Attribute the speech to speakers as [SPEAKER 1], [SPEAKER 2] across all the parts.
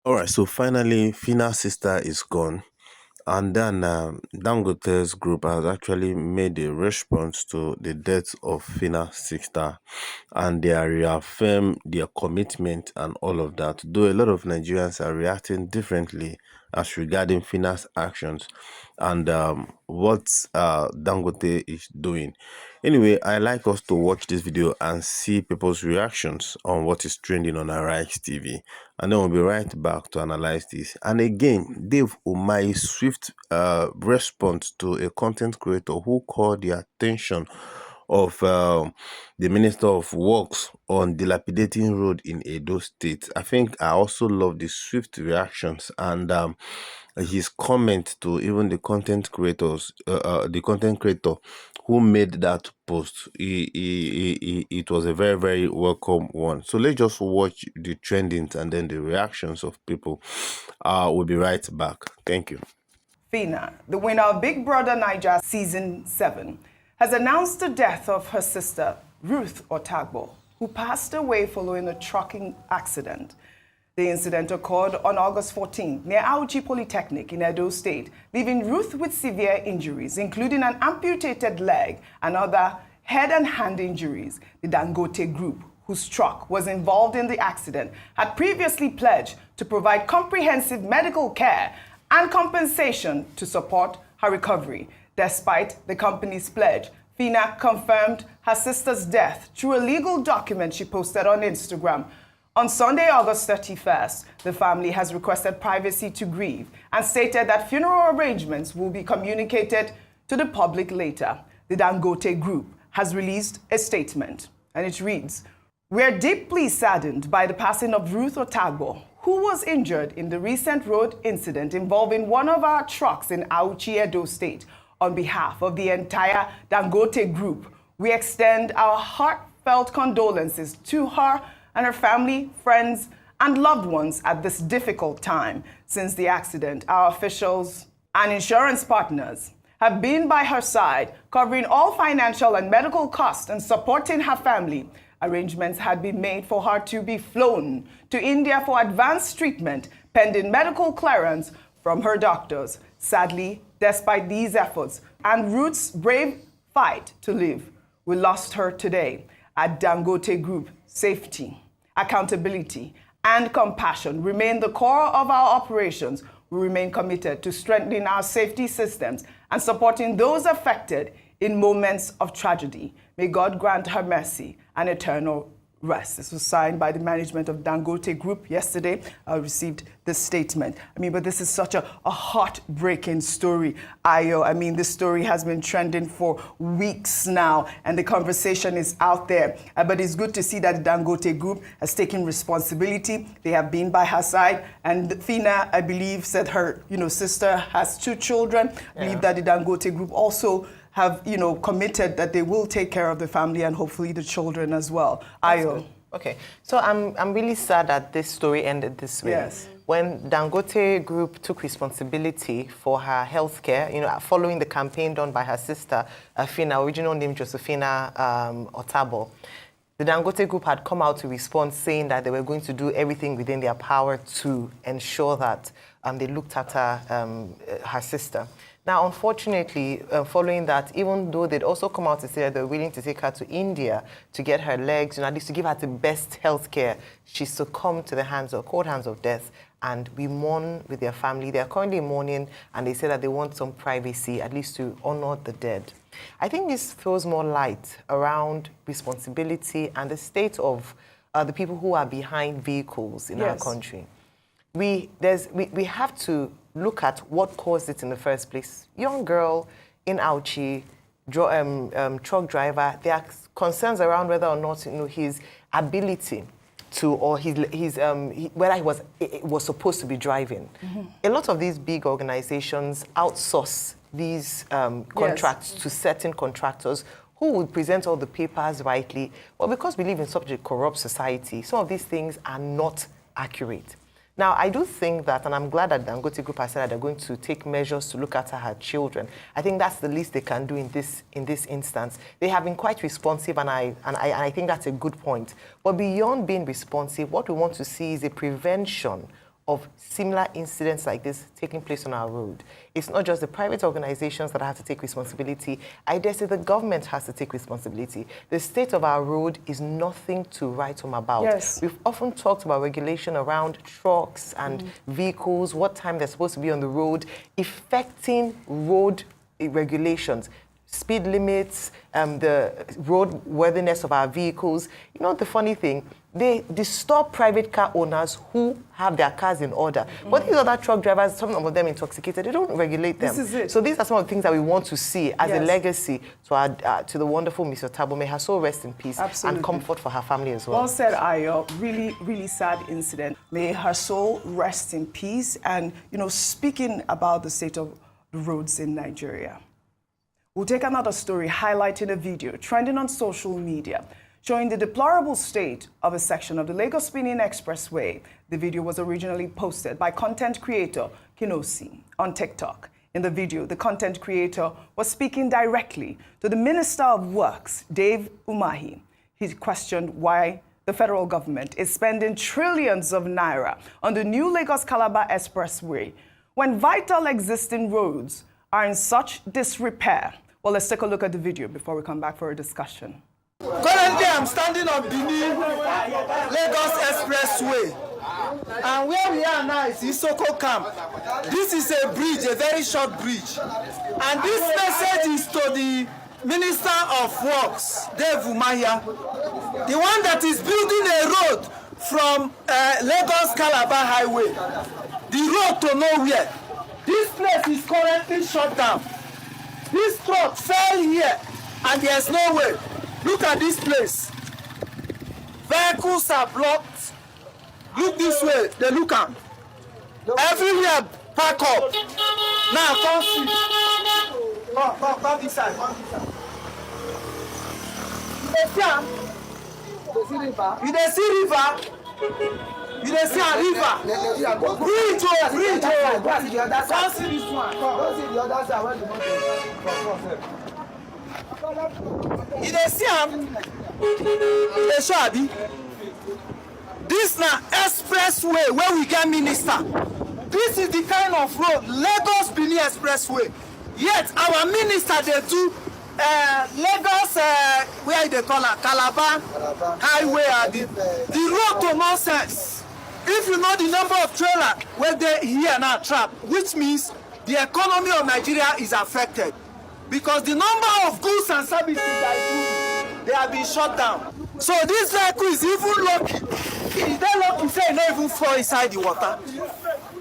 [SPEAKER 1] All right, so finally, Fina's sister is gone. And then Dangote's group has actually made a response to the death of Fina's sister, and they are reaffirm their commitment and all of that. Though a lot of Nigerians are reacting differently as regarding Fina's actions and what Dangote is doing. Anyway, I like us to watch this video and see people's reactions on what is trending on Arise TV, and then we'll be right back to analyze this. And again, Dave Umahi's swift response to a content creator who called the attention of the Minister of Works on dilapidating road in Edo State. I think I also love the swift reactions and his comment to even the content creator who made that post. It was a very, very welcome one. So let's just watch the trendings and then the reactions of people. We'll be right back. Thank you.
[SPEAKER 2] Phina, the winner of Big Brother Naija Season 7, has announced the death of her sister, Ruth Otagbo, who passed away following a trucking accident. The incident occurred on August 14 near Auchi Polytechnic in Edo State, leaving Ruth with severe injuries, including an amputated leg and other head and hand injuries. The Dangote Group, whose truck was involved in the accident, had previously pledged to provide comprehensive medical care and compensation to support her recovery. Despite the company's pledge, Phina confirmed her sister's death through a legal document she posted on Instagram. On Sunday, August 31st, the family has requested privacy to grieve and stated that funeral arrangements will be communicated to the public later. The Dangote Group has released a statement, and it reads, "We're deeply saddened by the passing of Ruth Otagbo, who was injured in the recent road incident involving one of our trucks in Auchi, Edo State. On behalf of the entire Dangote Group, we extend our heartfelt condolences to her and her family, friends, and loved ones at this difficult time. Since the accident, our officials and insurance partners have been by her side, covering all financial and medical costs and supporting her family. Arrangements had been made for her to be flown to India for advanced treatment, pending medical clearance from her doctors. Sadly, despite these efforts and Ruth's brave fight to live, we lost her today. At Dangote Group, safety, accountability, and compassion remain the core of our operations. We remain committed to strengthening our safety systems and supporting those affected in moments of tragedy. May God grant her mercy and eternal rest." This was signed by the management of Dangote Group yesterday. I received this statement. But this is such a heartbreaking story, Ayo. This story has been trending for weeks now, and the conversation is out there. But it's good to see that the Dangote Group has taken responsibility. They have been by her side. And Phina, I believe, said her sister has 2 children. I believe that the Dangote Group also have committed that they will take care of the family and hopefully the children as well. Ayo.
[SPEAKER 3] Okay, so I'm really sad that this story ended this way.
[SPEAKER 2] Yes.
[SPEAKER 3] When Dangote Group took responsibility for her health care, following the campaign done by her sister, Phina, original name Josephina Otagbo, the Dangote Group had come out to respond saying that they were going to do everything within their power to ensure that they looked at her sister. Now, unfortunately, following that, even though they'd also come out to say that they're willing to take her to India to get her legs, at least to give her the best health care, she succumbed to the cold hands of death. And we mourn with their family. They are currently mourning, and they say that they want some privacy, at least to honor the dead. I think this throws more light around responsibility and the state of the people who are behind vehicles in our country. We have to look at what caused it in the first place. Young girl in Auchi, truck driver. There are concerns around whether or not his ability to, or whether he was supposed to be driving. Mm-hmm. A lot of these big organizations outsource these contracts to certain contractors who would present all the papers rightly. Well, because we live in such a corrupt society, some of these things are not accurate. Now, I do think that, and I'm glad that the Dangote Group has said that they're going to take measures to look after her children. I think that's the least they can do in this instance. They have been quite responsive, and I think that's a good point. But beyond being responsive, what we want to see is a prevention of similar incidents like this taking place on our road. It's not just the private organizations that have to take responsibility. I dare say the government has to take responsibility. The state of our road is nothing to write home about.
[SPEAKER 2] Yes.
[SPEAKER 3] We've often talked about regulation around trucks and vehicles, what time they're supposed to be on the road, affecting road regulations, speed limits, the roadworthiness of our vehicles. You know, the funny thing, they stop private car owners who have their cars in order. But these other truck drivers, some of them intoxicated, they don't regulate them.
[SPEAKER 2] This is it.
[SPEAKER 3] So these are some of the things that we want to see as a
[SPEAKER 2] Yes.
[SPEAKER 3] legacy to our, to the wonderful Miss Otabo. May her soul rest in peace.
[SPEAKER 2] Absolutely.
[SPEAKER 3] And comfort for her family as well.
[SPEAKER 2] Well said, Ayo. Really, really sad incident. May her soul rest in peace. And, you know, speaking about the state of the roads in Nigeria, we'll take another story highlighting a video trending on social media showing the deplorable state of a section of the Lagos-Benin Expressway. The video was originally posted by content creator Kinosi on TikTok. In the video, the content creator was speaking directly to the Minister of Works, Dave Umahi. He questioned why the federal government is spending trillions of naira on the new Lagos-Calabar Expressway when vital existing roads are in such disrepair. Well, let's take a look at the video before we come back for a discussion.
[SPEAKER 4] Currently, I'm standing on Benin Lagos Expressway, and where we are now is Isoko Camp. This is a bridge, a very short bridge, and this message is to the Minister of Works, Dave Umahi, the one that is building a road from Lagos-Calabar Highway, the road to nowhere. This place is currently shut down. This truck fell here, and there's no way. Look at this place. Vehicles are blocked. Look this way. They look at everywhere. Pack up. Now come see. Come this side. You dey see river. You dey see a river. Bridge oh, bridge oh. Come see this one. Come see the other side where the motor is. You dey see am? Dey show abi? This na expressway where we get minister. This is the kind of road, Lagos-Benin Expressway. Yet our minister dey do Lagos, where they call it, Calabar Highway. The road to nonsense. If you know the number of trailers where they here now trap, which means the economy of Nigeria is affected. Because the number of goods and services that they have been shut down. So this vehicle is even lucky. Is they lucky say not even fall inside the water?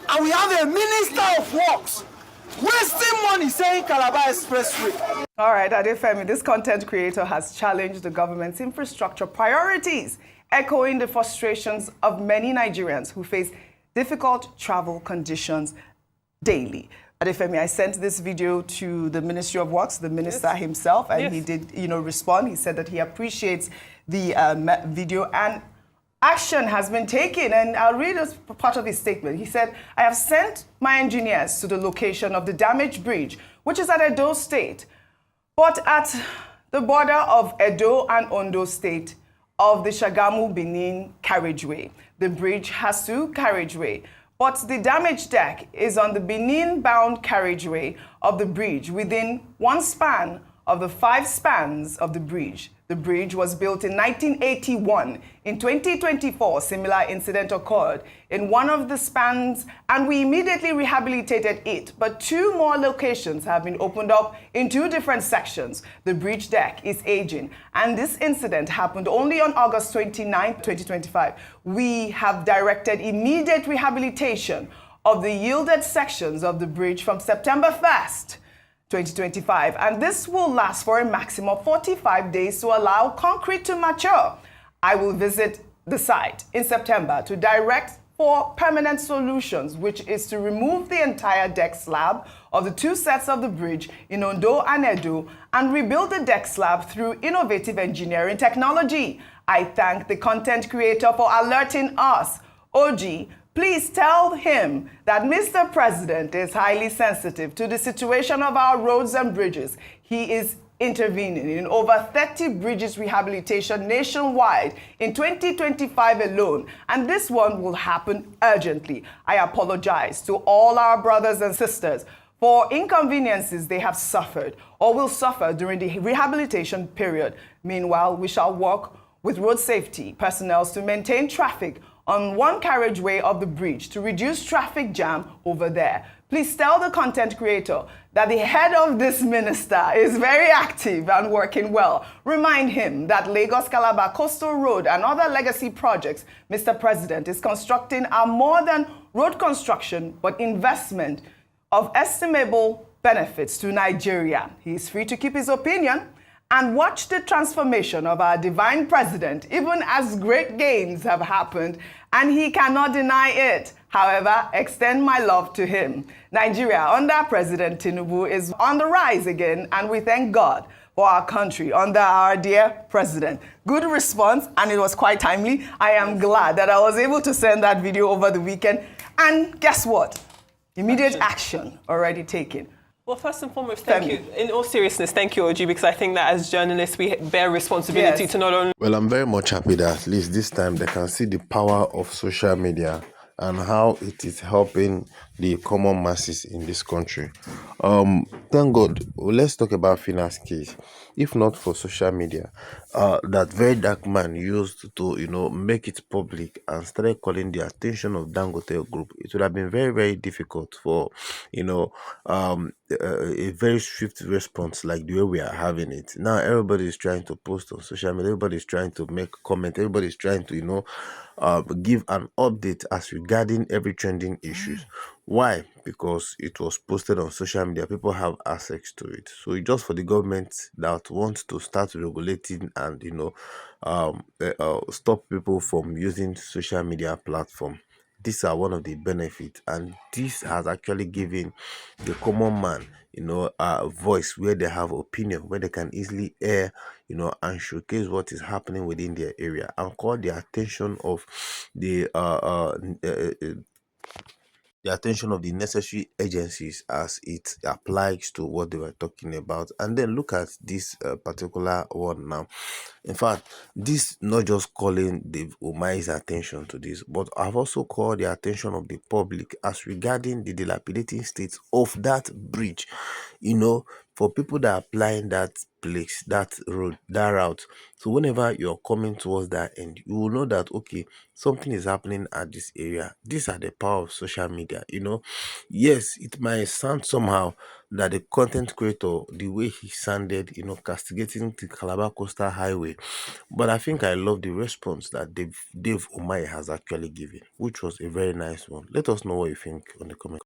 [SPEAKER 4] And we have a Minister of Works wasting money saying Calabar Expressway.
[SPEAKER 2] All right, Adefemi, this content creator has challenged the government's infrastructure priorities, echoing the frustrations of many Nigerians who face difficult travel conditions daily. Adefemi, I sent this video to the Ministry of Works, the minister himself, and he did, respond. He said that he appreciates the video and action has been taken. And I'll read as part of his statement. He said, I have sent my engineers to the location of the damaged bridge, which is at Edo State, but at the border of Edo and Ondo State of the Shagamu-Benin carriageway. The bridge has two carriageway, but the damaged deck is on the Benin-bound carriageway of the bridge within one span of the 5 spans of the bridge. The bridge was built in 1981. In 2024, similar incident occurred in one of the spans, and we immediately rehabilitated it. But 2 more locations have been opened up in 2 different sections. The bridge deck is aging, and this incident happened only on August 29, 2025. We have directed immediate rehabilitation of the yielded sections of the bridge from September 1st, 2025, and this will last for a maximum of 45 days to allow concrete to mature. I will visit the site in September to direct for permanent solutions, which is to remove the entire deck slab of the 2 sets of the bridge in Ondo and Edo and rebuild the deck slab through innovative engineering technology. I thank the content creator for alerting us. OG, please tell him that Mr. President is highly sensitive to the situation of our roads and bridges. He is intervening in over 30 bridges rehabilitation nationwide in 2025 alone, and this one will happen urgently. I apologize to all our brothers and sisters for inconveniences they have suffered or will suffer during the rehabilitation period. Meanwhile, we shall work with road safety personnel to maintain traffic on one carriageway of the bridge to reduce traffic jam over there. Please tell the content creator that the head of this minister is very active and working well. Remind him that Lagos-Calabar Coastal Road and other legacy projects Mr. President is constructing are more than road construction, but investment of estimable benefits to Nigeria. He is free to keep his opinion and watch the transformation of our divine president, even as great gains have happened, and he cannot deny it. However, extend my love to him. Nigeria, under President Tinubu, is on the rise again, and we thank God for our country under our dear president. Good response, and it was quite timely. I am glad that I was able to send that video over the weekend. And guess what? Immediate action already taken.
[SPEAKER 5] Well, first and foremost, thank you. In all seriousness, thank you, Oji, because I think that as journalists, we bear responsibility to not only...
[SPEAKER 1] Well, I'm very much happy that at least this time they can see the power of social media and how it is helping the common masses in this country. Thank God. Well, let's talk about Phina's case. If not for social media, that very dark man used to, make it public and started calling the attention of Dangote Group, it would have been very, very difficult for, a very swift response like the way we are having it. Now, everybody is trying to post on social media. Everybody is trying to make comment. Everybody is trying to, give an update as regarding every trending issues. Why? Because it was posted on social media. People have access to it. So it's just for the government that wants to start regulating and stop people from using social media platform. These are one of the benefits, and this has actually given the common man a voice where they have opinion, where they can easily air and showcase what is happening within their area and call the attention of the necessary agencies as it applies to what they were talking about. And then look at this particular one now. In fact, this not just calling Dave Umahi's attention to this, but I've also called the attention of the public as regarding the dilapidating state of that bridge. For people that are applying that place, that road, that route. So whenever you're coming towards that end, you will know that okay, something is happening at this area. These are the power of social media. Yes, it might sound somehow that the content creator, the way he sounded, castigating the Calabar Coastal Highway, but I think I love the response that Dave Umahi has actually given, which was a very nice one. Let us know what you think on the comment.